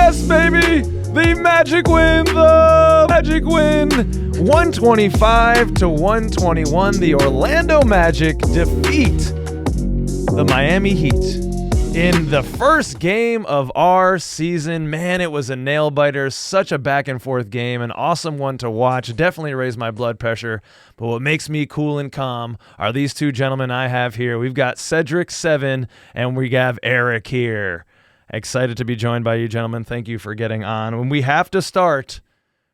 Yes, baby! The Magic win! The Magic win! 125-121. The Orlando Magic defeat the Miami Heat in the first game of our season. Man, it was a nail-biter. Such a back-and-forth game. An awesome one to watch. Definitely raised my blood pressure. But what makes me cool and calm are these two gentlemen I have here. We've got Cedric 7, and we have Erich here. Excited to be joined by you, gentlemen. Thank you for getting on. And we have to start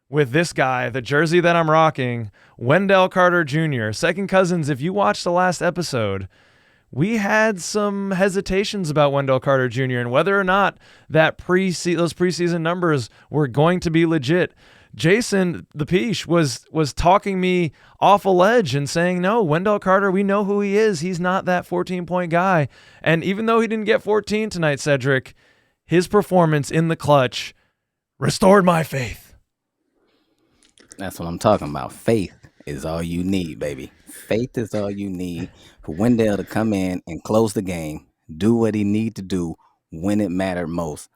with this guy, the jersey that I'm rocking, Wendell Carter Jr. Second cousins, if you watched the last episode, we had some hesitations about Wendell Carter Jr. and whether or not that those preseason numbers were going to be legit. Jason, the Peach, was talking me off a ledge and saying, no, Wendell Carter, we know who he is. He's not that 14-point guy. And even though he didn't get 14 tonight, Cedric, his performance in the clutch restored my faith. That's what I'm talking about. Faith is all you need, baby. Faith is all you need for Wendell to come in and close the game, do what he need to do when it mattered most.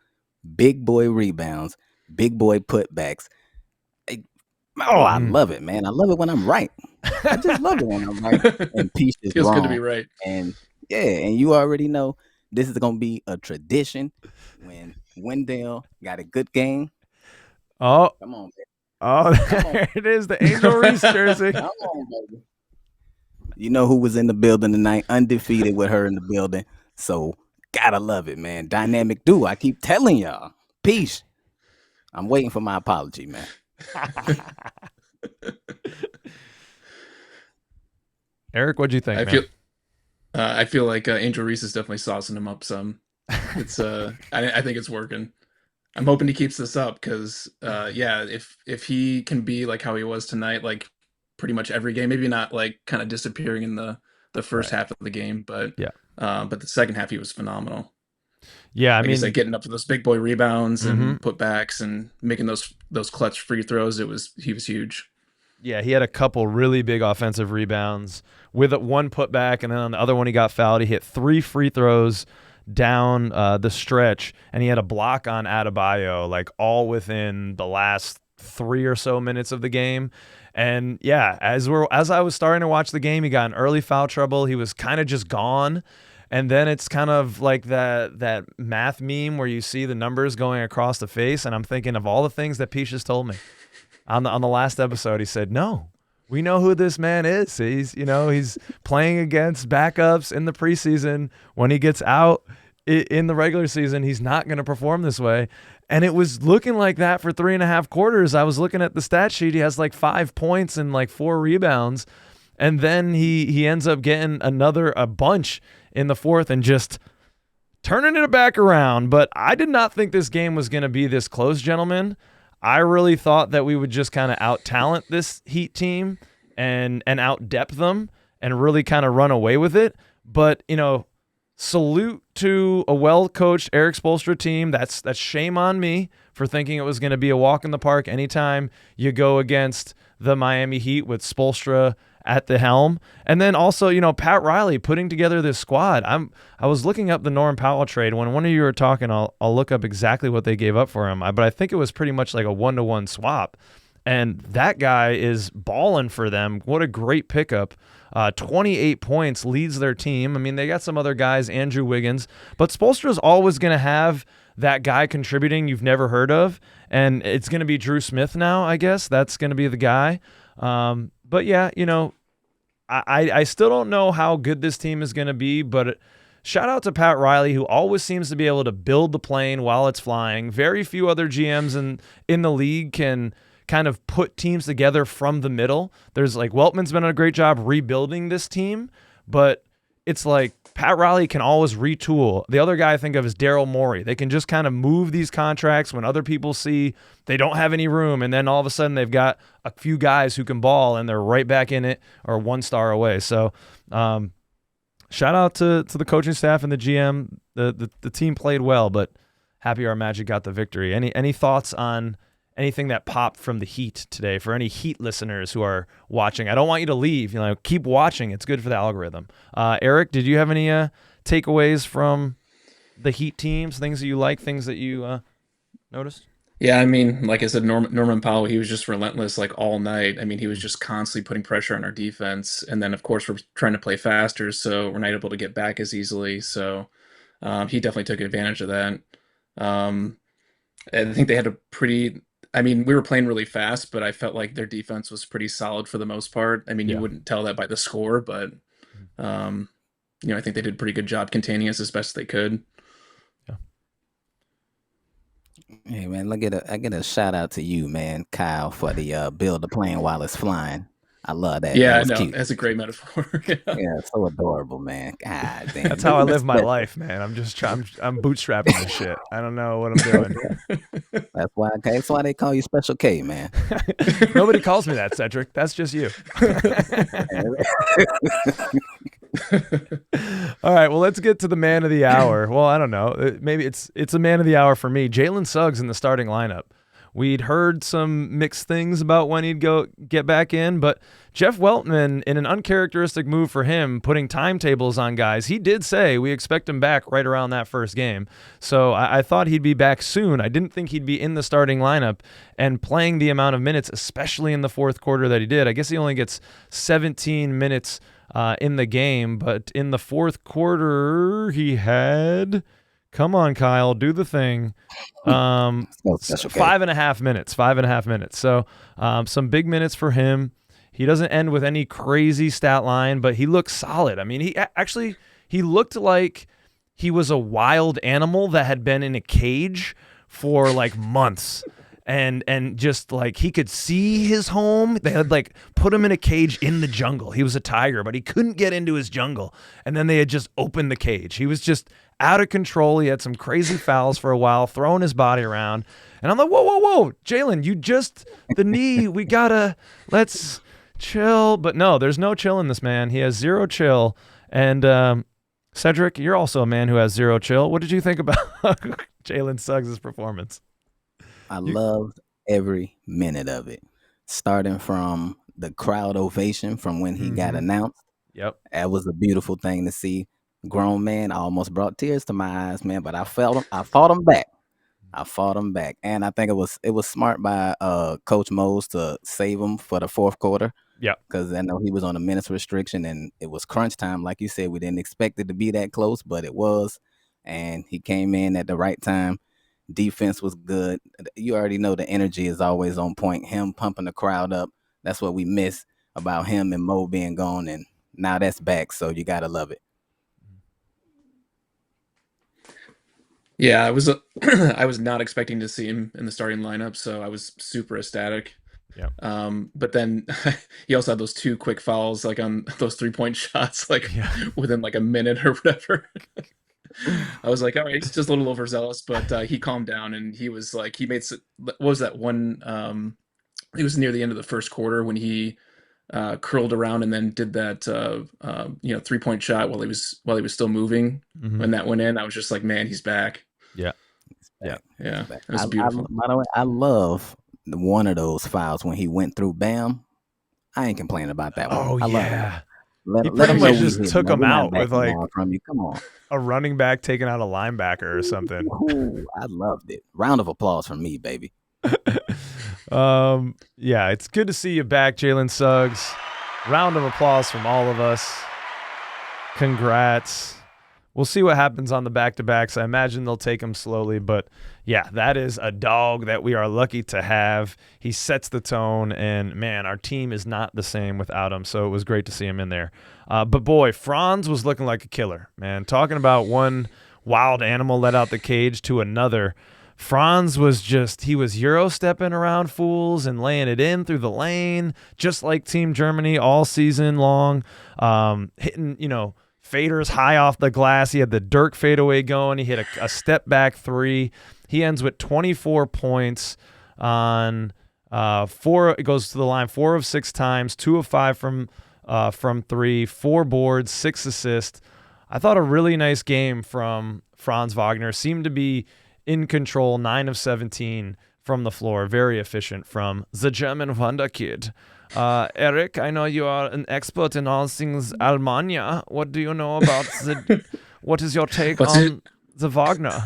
Big boy rebounds, big boy putbacks. I love it, man. I love it when I'm right. I just love it when I'm right. And Peach is Feels wrong. good to be right. And yeah, and you already know this is gonna be a tradition when Wendell got a good game. Oh, come on, baby. Oh, there it is, the Angel Reese jersey. Come on, baby. You know who was in the building tonight? Undefeated with her in the building. So gotta love it, man. Dynamic duo. I keep telling y'all. Peace. I'm waiting for my apology, man. Eric, what'd you think? I feel like Angel Reese is definitely saucing him up some. It's I think it's working. I'm hoping he keeps this up because if he can be like how he was tonight, like pretty much every game, maybe not like kind of disappearing in the first half of the game, but but the second half he was phenomenal. Yeah, I mean, like getting up to those big boy rebounds and putbacks and making those clutch free throws. He was huge. Yeah, he had a couple really big offensive rebounds with one putback, and then on the other one he got fouled. He hit 3 free throws down the stretch, and he had a block on Adebayo, like all within the last 3 or so minutes of the game. And yeah, as I was starting to watch the game, he got in early foul trouble. He was kind of just gone. And then it's kind of like that math meme where you see the numbers going across the face, and I'm thinking of all the things that Peach has told me. On the last episode, he said, no, we know who this man is. He's playing against backups in the preseason. When he gets out in the regular season, he's not going to perform this way. And it was looking like that for 3.5 quarters. I was looking at the stat sheet. He has like 5 points and like 4 rebounds. And then he ends up getting a bunch in the fourth and just turning it back around. But I did not think this game was going to be this close, gentlemen. I really thought that we would just kind of out-talent this Heat team and out-depth them and really kind of run away with it. But, salute to a well-coached Erik Spoelstra team. That's shame on me for thinking it was going to be a walk in the park anytime you go against the Miami Heat with Spoelstra at the helm. And then also, Pat Riley putting together this squad. I was looking up the Norm Powell trade. When one of you were talking, I'll look up exactly what they gave up for him. But I think it was pretty much like a 1-to-1 swap. And that guy is balling for them. What a great pickup. 28 points, leads their team. I mean, they got some other guys, Andrew Wiggins. But Spoelstra's always going to have that guy contributing you've never heard of. And it's going to be Drew Smith now, I guess. That's going to be the guy. But yeah, I still don't know how good this team is going to be, but shout out to Pat Riley, who always seems to be able to build the plane while it's flying. Very few other GMs in the league can kind of put teams together from the middle. There's like Weltman's been a great job rebuilding this team, but it's like Pat Riley can always retool. The other guy I think of is Daryl Morey. They can just kind of move these contracts when other people see they don't have any room, and then all of a sudden they've got a few guys who can ball, and they're right back in it or 1 star away. So shout out to the coaching staff and the GM. The team played well, but happy our Magic got the victory. Any thoughts on anything that popped from the Heat today for any Heat listeners who are watching? I don't want you to leave. Keep watching. It's good for the algorithm. Eric, did you have any takeaways from the Heat teams, things that you like, things that you noticed? Yeah, I mean, like I said, Norman Powell, he was just relentless like all night. I mean, he was just constantly putting pressure on our defense. And then, of course, we're trying to play faster, so we're not able to get back as easily. So he definitely took advantage of that. Um, I think they had a pretty. I mean, we were playing really fast, but I felt like their defense was pretty solid for the most part. I mean, you Yeah. wouldn't tell that by the score, but um, I think they did a pretty good job containing us as best they could. Hey man, I get a shout out to you, man, Kyle, for the build the plane while it's flying. I love that. That Yeah, was no, cute. that's a great metaphor. Yeah. Yeah, so adorable, man. God damn. That's how I live my Special. life, man. I'm just I'm bootstrapping this shit. I don't know what I'm doing. That's why they call you Special K, man. Nobody calls me that, Cedric. That's just you. All right, well, let's get to the man of the hour. Well, I don't know. Maybe it's a man of the hour for me. Jalen Suggs in the starting lineup. We'd heard some mixed things about when he'd go get back in, but Jeff Weltman, in an uncharacteristic move for him, putting timetables on guys, he did say we expect him back right around that first game. So I thought he'd be back soon. I didn't think he'd be in the starting lineup and playing the amount of minutes, especially in the fourth quarter that he did. I guess he only gets 17 minutes in the game, but in the fourth quarter, he had... Come on, Kyle, do the thing. 5.5 minutes. 5.5 minutes. So some big minutes for him. He doesn't end with any crazy stat line, but he looks solid. I mean, he looked like he was a wild animal that had been in a cage for like months. And just like he could see his home. They had like put him in a cage in the jungle. He was a tiger, but he couldn't get into his jungle. And then they had just opened the cage. He was just out of control. He had some crazy fouls for a while, throwing his body around. And I'm like, whoa, Jalen, the knee, let's chill. But no, there's no chill in this man. He has zero chill. And Cedric, you're also a man who has zero chill. What did you think about Jalen Suggs' performance? I loved every minute of it, starting from the crowd ovation from when he got announced. Yep. That was a beautiful thing to see. Grown man, I almost brought tears to my eyes, man, but I fought him back. And I think it was smart by Coach Mose to save him for the fourth quarter. Yeah. Because I know he was on a minutes restriction and it was crunch time. Like you said, we didn't expect it to be that close, but it was. And he came in at the right time. Defense was good. You already know the energy is always on point. Him pumping the crowd up. That's what we miss about him and Mo being gone. And now that's back. So you got to love it. Yeah, I was I was not expecting to see him in the starting lineup, so I was super ecstatic. Yeah. But then he also had those two quick fouls, like on those 3-point shots, like within like a minute or whatever. I was like, all right, he's just a little overzealous, but he calmed down and he was like, what was that one? It was near the end of the first quarter when he curled around and then did that 3-point shot while he was still moving. When that went in, I was just like, man, he's back. Yeah. It was beautiful. By the way, I love one of those fouls when he went through Bam. I ain't complaining about that one. Oh, I yeah. Let He pretty him much know just we hit, took man. him We're not out with backing like down from you. Come on. a running back taking out a linebacker or something. Ooh, I loved it. Round of applause from me, baby. Yeah, it's good to see you back, Jalen Suggs. Round of applause from all of us. Congrats. We'll see what happens on the back-to-backs. I imagine they'll take him slowly, but yeah, that is a dog that we are lucky to have. He sets the tone, and man, our team is not the same without him, so it was great to see him in there. But boy, Franz was looking like a killer, man. Talking about one wild animal let out the cage to another. Franz was he was Euro-stepping around fools and laying it in through the lane, just like Team Germany all season long, hitting, faders high off the glass. He had the Dirk fadeaway going. He hit a step-back three. He ends with 24 points on it goes to the line 4 of 6 times, 2 of 5 from 3, 4 boards, 6 assists. I thought a really nice game from Franz Wagner. Seemed to be in control, 9 of 17 from the floor. Very efficient from the German Wonder Kid. Erich, I know you are an expert in all things Almania. What do you know about what is your take on the Wagner?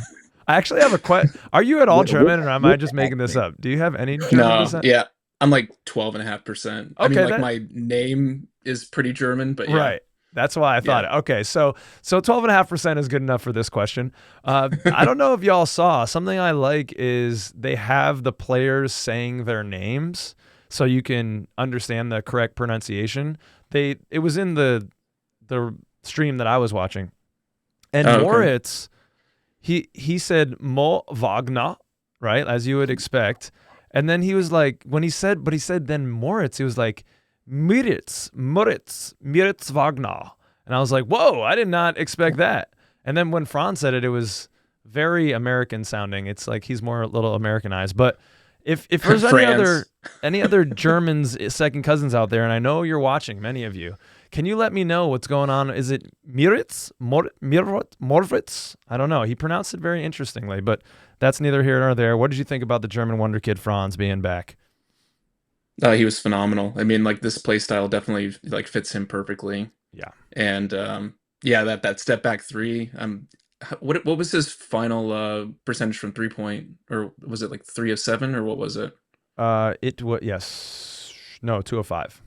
I actually have a question. Are you at all German, or am I just making this accent? up? Do you have any German No, descent? yeah, I'm like 12.5%. I mean, Okay, like my name is pretty German, but yeah. Right. That's why I thought it. Okay, so 12.5% is good enough for this question. I don't know if y'all saw, something I like is they have the players saying their names so you can understand the correct pronunciation. It was in the stream that I was watching. And Oh, okay. Moritz, he said Mo Wagner, right? As you would expect. And then he was like, he said then Moritz, he was like, Moritz Wagner. And I was like, whoa, I did not expect that. And then when Franz said it, it was very American sounding. It's like he's more a little Americanized. But if there's any other Germans, second cousins out there, and I know you're watching, many of you, can you let me know what's going on? Is it Moritz? Moritz? I don't know. He pronounced it very interestingly, but that's neither here nor there. What did you think about the German wonder kid Franz being back? He was phenomenal. I mean, like this play style definitely like fits him perfectly. Yeah. And yeah, that step back three. What was his final percentage from 3-point, or was it like 3 of 7, or what was it? It was yes, no 205.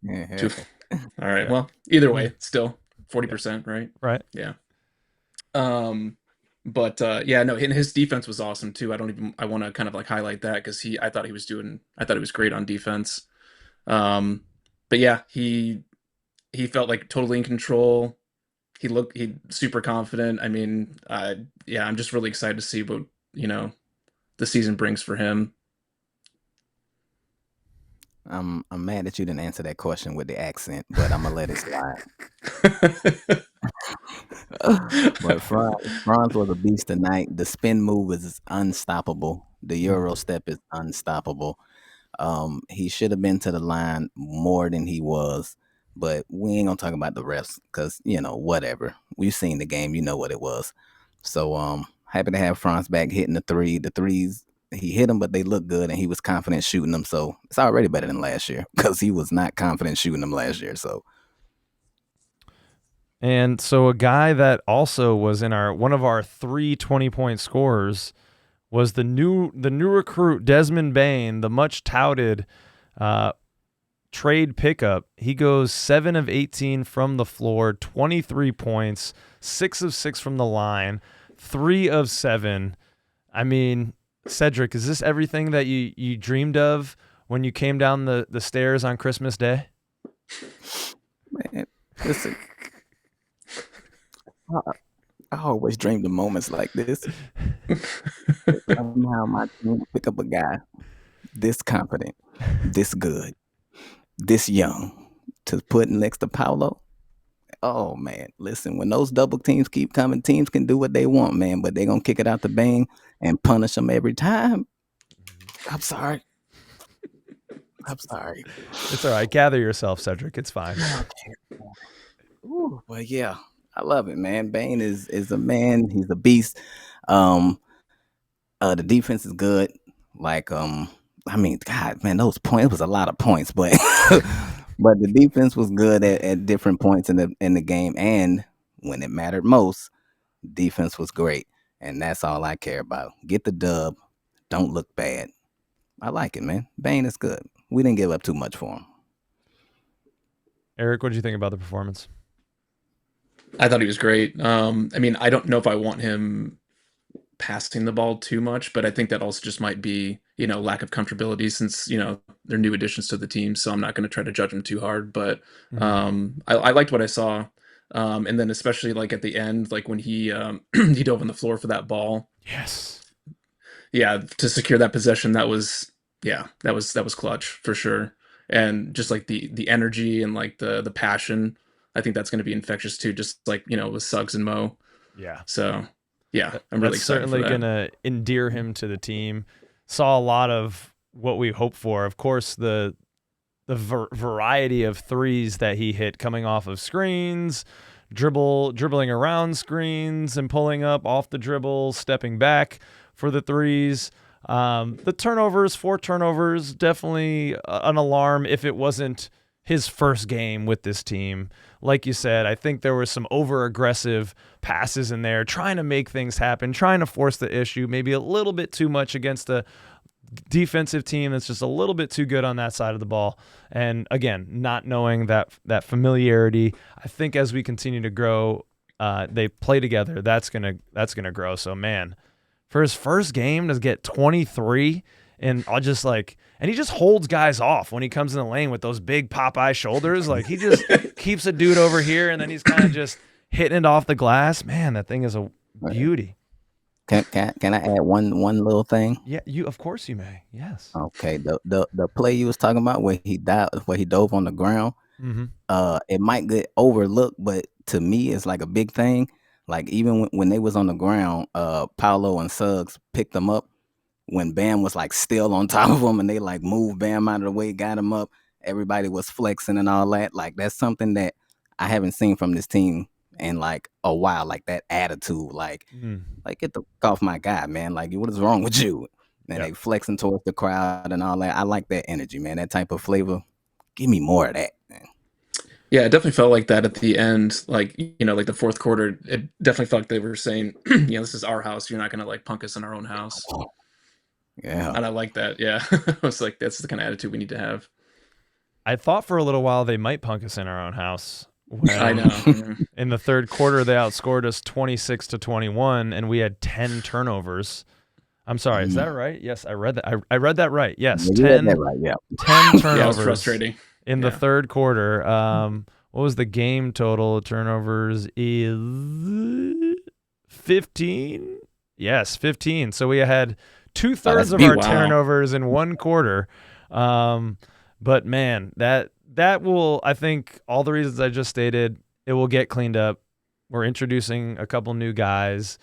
Yeah. All right. Yeah. Well, either way, still 40%, right? Right. Yeah. But yeah, no, and his defense was awesome too. I want to kind of like highlight that because I thought he was great on defense. But yeah, he felt like totally in control. He super confident. I mean, yeah, I'm just really excited to see what, the season brings for him. I'm mad that you didn't answer that question with the accent, but I'm gonna let it slide. But Franz was a beast tonight. The spin move is unstoppable. The Euro step is unstoppable. He should have been to the line more than he was, but we ain't gonna talk about the refs because whatever. We've seen the game, you know what it was. So happy to have Franz back hitting the three. The threes he hit them, but they look good, and he was confident shooting them. So it's already better than last year because he was not confident shooting them last year. So. And so a guy that also was in one of our 3 20-point scorers was the new recruit Desmond Bain, the much touted trade pickup. He goes 7 of 18 from the floor, 23 points, 6 of 6 from the line, 3 of 7. I mean, Cedric, is this everything that you dreamed of when you came down the stairs on Christmas Day? Man, listen. I always dreamed of moments like this. Somehow my team will pick up a guy this confident, this good, this young to put next to Paolo. Oh man, listen, when those double teams keep coming, teams can do what they want, man, but they're gonna kick it out the bang and punish them every time. I'm sorry. It's all right. Gather yourself, Cedric. It's fine. Ooh, well, yeah. I love it, man. Bain is a man. He's a beast. The defense is good. Like, I mean, God, man, those points, it was a lot of points, but but the defense was good at different points in the game, and when it mattered most, defense was great, and that's all I care about. Get the dub. Don't look bad. I like it, man. Bain is good. We didn't give up too much for him. Eric, what did you think about the performance? I thought he was great. I mean, I don't know if I want him passing the ball too much, but I think that also just might be, lack of comfortability since, they're new additions to the team. So I'm not going to try to judge him too hard, but I liked what I saw. And then especially like at the end, like when he he dove on the floor for that ball. Yes. Yeah, to secure that possession, that was clutch for sure. And just like the energy and like the passion, I think that's going to be infectious too, just like, with Suggs and Mo. Yeah. So, yeah, I'm really excited for that. Certainly going to endear him to the team. Saw a lot of what we hoped for. Of course, the variety of threes that he hit coming off of screens, dribbling around screens and pulling up off the dribble, stepping back for the threes. The turnovers, 4 turnovers, definitely an alarm if it wasn't his first game with this team. like you said, I think there were some over-aggressive passes in there, trying to make things happen, trying to force the issue, maybe a little bit too much against a defensive team that's just a little bit too good on that side of the ball. And again, not knowing that familiarity. I think as we continue to grow, they play together. That's gonna grow. So man, for his first game to get 23, and I'll just and he just holds guys off when he comes in the lane with those big Popeye shoulders. Like he just keeps a dude over here, and then he's kind of just hitting it off the glass. Man, that thing is a beauty. Can I add one little thing? Yeah, of course you may. Yes. Okay, the play you was talking about where he dove on the ground. Mm-hmm. It might get overlooked, but to me, it's like a big thing. Like even when they was on the ground, Paolo and Suggs picked them up when Bam was like still on top of him, and they like moved Bam out of the way, got him up. Everybody was flexing and all that. Like that's something that I haven't seen from this team in like a while. Like that attitude, like get the fuck off my guy, man. Like what is wrong with you? And they flexing towards the crowd and all that. I like that energy, man. That type of flavor. Give me more of that, man. Yeah, it definitely felt like that at the end. Like, like the fourth quarter, it definitely felt like they were saying, this is our house. You're not going to like punk us in our own house. Yeah. And I like that. Yeah. I was like, that's the kind of attitude we need to have. I thought for a little while they might punk us in our own house. I know. In the third quarter, they outscored us 26-21, and we had 10 turnovers. I'm sorry, is that right? Yes, I read that. I read that right. Yes, you 10. Read that right, yeah. 10 turnovers. Yeah, it was frustrating. In the third quarter. What was the game total of turnovers? Is 15? Yes, 15. So we had 2/3 of our turnovers in one quarter. But man, that will, I think, all the reasons I just stated, it will get cleaned up. We're introducing a couple new guys.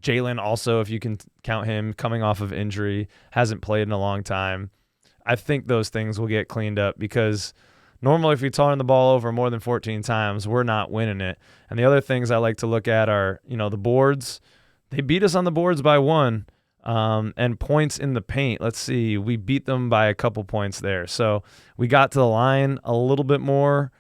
Jalen also, if you can count him, coming off of injury, hasn't played in a long time. I think those things will get cleaned up because normally if we turn the ball over more than 14 times, we're not winning it. And the other things I like to look at are, the boards. They beat us on the boards by 1, and points in the paint. Let's see. We beat them by a couple points there. So we got to the line a little bit more.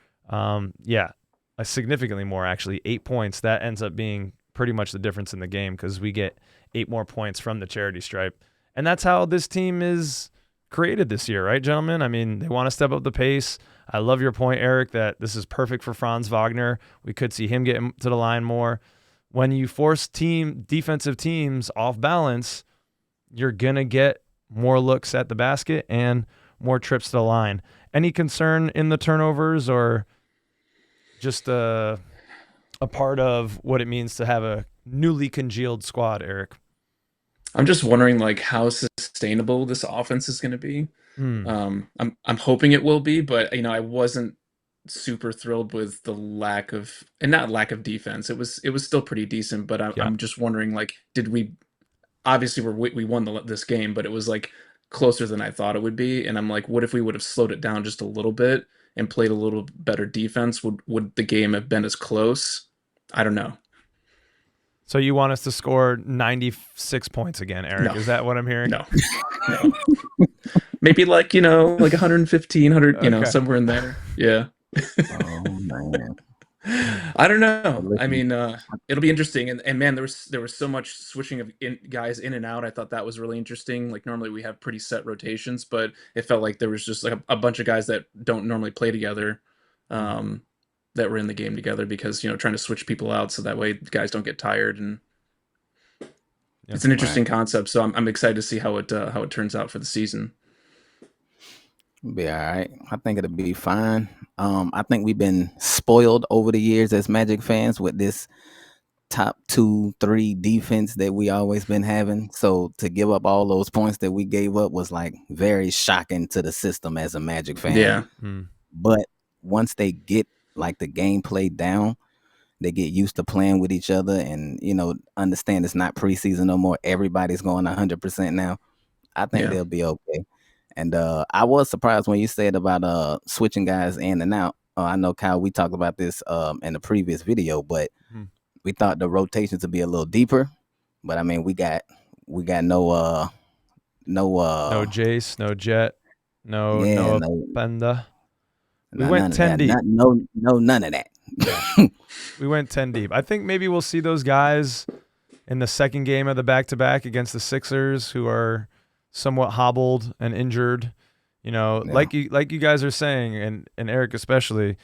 Significantly more, actually. 8 points. That ends up being pretty much the difference in the game because we get 8 more points from the charity stripe. And that's how this team is created this year, right, gentlemen? I mean, they want to step up the pace. I love your point, Eric, that this is perfect for Franz Wagner. We could see him get to the line more. When you force defensive teams off balance, you're going to get more looks at the basket and more trips to the line. Any concern in the turnovers or just a part of what it means to have a newly congealed squad, Eric? I'm just wondering like how sustainable this offense is going to be. I'm hoping it will be, but I wasn't super thrilled with the lack of defense. It was still pretty decent, but I'm just wondering like, did we obviously we won this game, but it was like closer than I thought it would be. And I'm like, what if we would have slowed it down just a little bit and played a little better defense? Would the game have been as close? I don't know. So you want us to score 96 points again, Eric? No. Is that what I'm hearing? No. Maybe like, like 115, 100, somewhere in there. Yeah. Oh, man. I don't know. I mean, it'll be interesting. And man, there was so much switching of guys in and out. I thought that was really interesting. Like normally we have pretty set rotations, but it felt like there was just like a bunch of guys that don't normally play together. That were in the game together because, trying to switch people out so that way guys don't get tired. And it's an interesting concept. So I'm excited to see how it turns out for the season. It'll be all right. I think it'll be fine. I think we've been spoiled over the years as Magic fans with this top 2-3 defense that we always been having. So to give up all those points that we gave up was like very shocking to the system as a Magic fan. Yeah. But once they get like the gameplay down, they get used to playing with each other and, understand it's not preseason no more. Everybody's going 100% now. I think they'll be okay. And I was surprised when you said about switching guys in and out. I know, Kyle, we talked about this in the previous video, but we thought the rotations would be a little deeper. But I mean, we got no Jace, no Jet, no Penda. We went 10 deep. None of that. We went 10 deep. I think maybe we'll see those guys in the second game of the back-to-back against the Sixers, who are somewhat hobbled and injured. You know, Yeah. like you guys are saying, and Eric especially,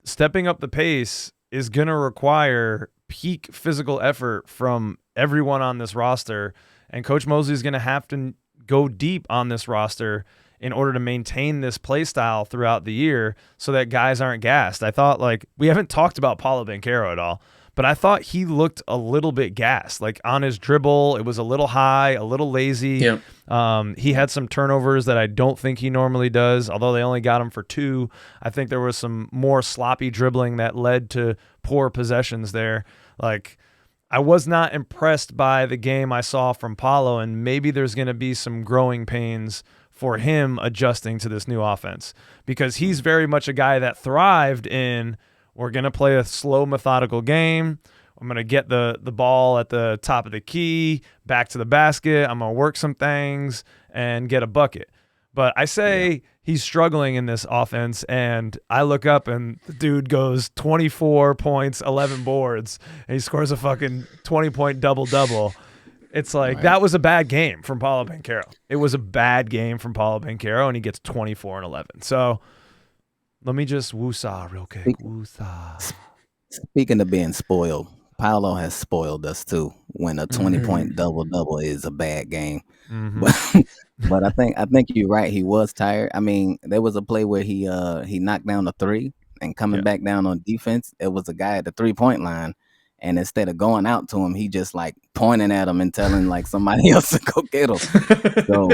stepping up the pace is going to require peak physical effort from everyone on this roster, and Coach Mosley is going to have to go deep on this roster in order to maintain this play style throughout the year so that guys aren't gassed. I thought, like, we haven't talked about Paulo Banchero at all, but I thought he looked a little bit gassed. Like, on his dribble, it was a little high, a little lazy. Yep. He had some turnovers that I don't think he normally does, although they only got him for 2. I think there was some more sloppy dribbling that led to poor possessions there. Like, I was not impressed by the game I saw from Paulo, and maybe there's going to be some growing pains for him adjusting to this new offense, because he's very much a guy that thrived in, we're going to play a slow, methodical game. I'm going to get the ball at the top of the key, back to the basket. I'm going to work some things and get a bucket. But I say he's struggling in this offense, and I look up and the dude goes 24 points, 11 boards, and he scores a fucking 20-point double-double. It's like, Right. that was a bad game from Paulo Banchero. It was a bad game from Paulo Banchero, and he gets 24 and 11. So let me just woosah real quick. Woosah. Speaking of being spoiled, Paolo has spoiled us too. When a 20-point double-double is a bad game, but I think you're right. He was tired. I mean, there was a play where he knocked down a 3, and coming back down on defense, it was a guy at the 3-point line, and instead of going out to him, he just like pointing at him and telling like somebody else to go get him. So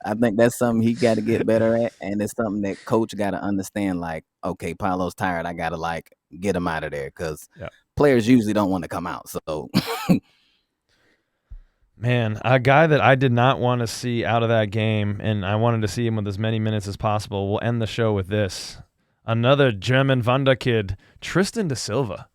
I think that's something he got to get better at, and it's something that coach got to understand. Like, okay, Paulo's tired. I got to like get him out of there, because players usually don't want to come out. So, man, a guy that I did not want to see out of that game, and I wanted to see him with as many minutes as possible. We'll end the show with this. Another German Wonder kid, Tristan da Silva.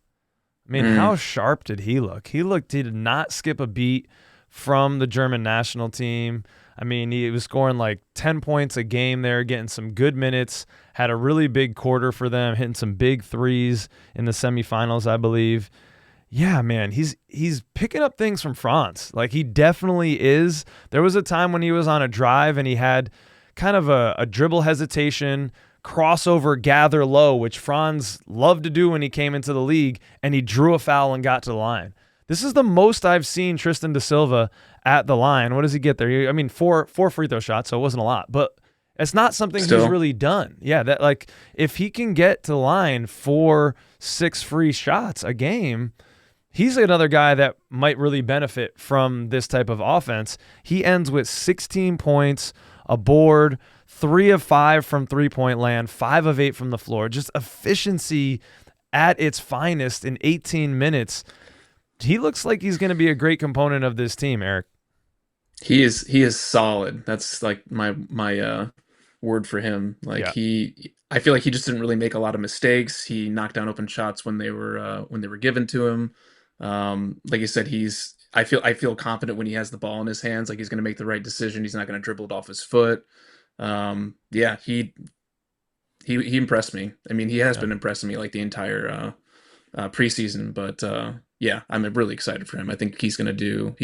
I mean, how sharp did he look? He did not skip a beat from the German national team. I mean, he was scoring like 10 points a game there, getting some good minutes, had a really big quarter for them, hitting some big threes in the semifinals, I believe. Yeah, man, he's picking up things from Franz. Like, he definitely is. There was a time when he was on a drive and he had kind of a dribble hesitation, crossover, gather low, which Franz loved to do when he came into the league, and he drew a foul and got to the line. This is the most I've seen Tristan da Silva at the line. What does he get there? I mean, four free throw shots, so it wasn't a lot, but it's not something he's really done. Yeah, that, like, if he can get to the line 4-6 free shots a game, he's another guy that might really benefit from this type of offense. He ends with 16 points, a board, 3 of 5 from three-point land, 5 of 8 from the floor. Just efficiency at its finest in 18 minutes. He looks like he's going to be a great component of this team, Eric. He is solid. That's like my word for him. Like, I feel like he just didn't really make a lot of mistakes. He knocked down open shots when they were given to him. Like you said, I feel confident when he has the ball in his hands. Like, he's going to make the right decision. He's not going to dribble it off his foot. He impressed me. I mean, he has been impressing me like the entire preseason. But I'm really excited for him. I think he's going to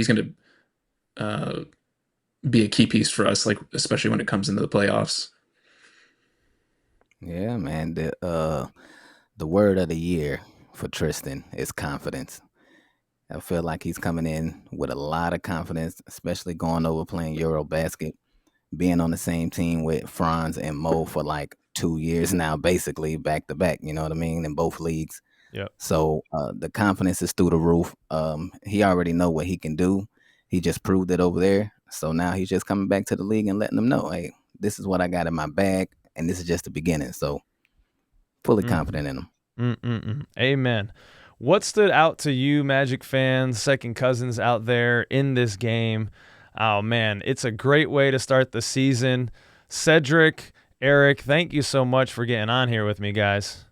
be a key piece for us, like, especially when it comes into the playoffs. yeah, man. The word of the year for Tristan is confidence. I feel like he's coming in with a lot of confidence, especially going over playing Eurobasket, being on the same team with Franz and Mo for like 2 years now, basically back to back. You know what I mean? In both leagues. Yep. So the confidence is through the roof. He already know what he can do. He just proved it over there. So now he's just coming back to the league and letting them know, hey, this is what I got in my bag, and this is just the beginning. So fully confident in him. Amen. What stood out to you, Magic fans, second cousins out there in this game? Oh, man, it's a great way to start the season. Cedric, Eric, thank you so much for getting on here with me, guys.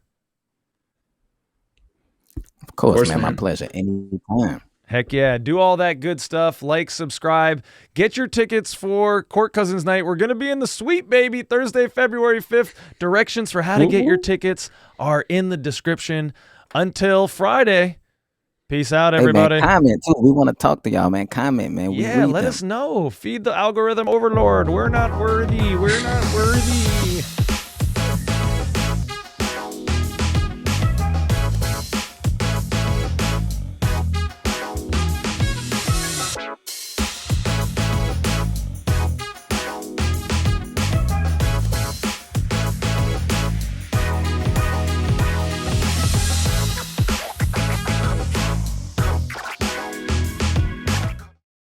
Of course, man. My pleasure. Anytime. Heck yeah. Do all that good stuff. Like, subscribe. Get your tickets for Court Cousins Night. We're going to be in the suite, baby, Thursday, February 5th. Directions for how to get your tickets are in the description. Until Friday, peace out, everybody. Hey, man, comment, too. We want to talk to y'all, man. Comment, man. Yeah, let us know. Feed the algorithm overlord. We're not worthy. We're not worthy.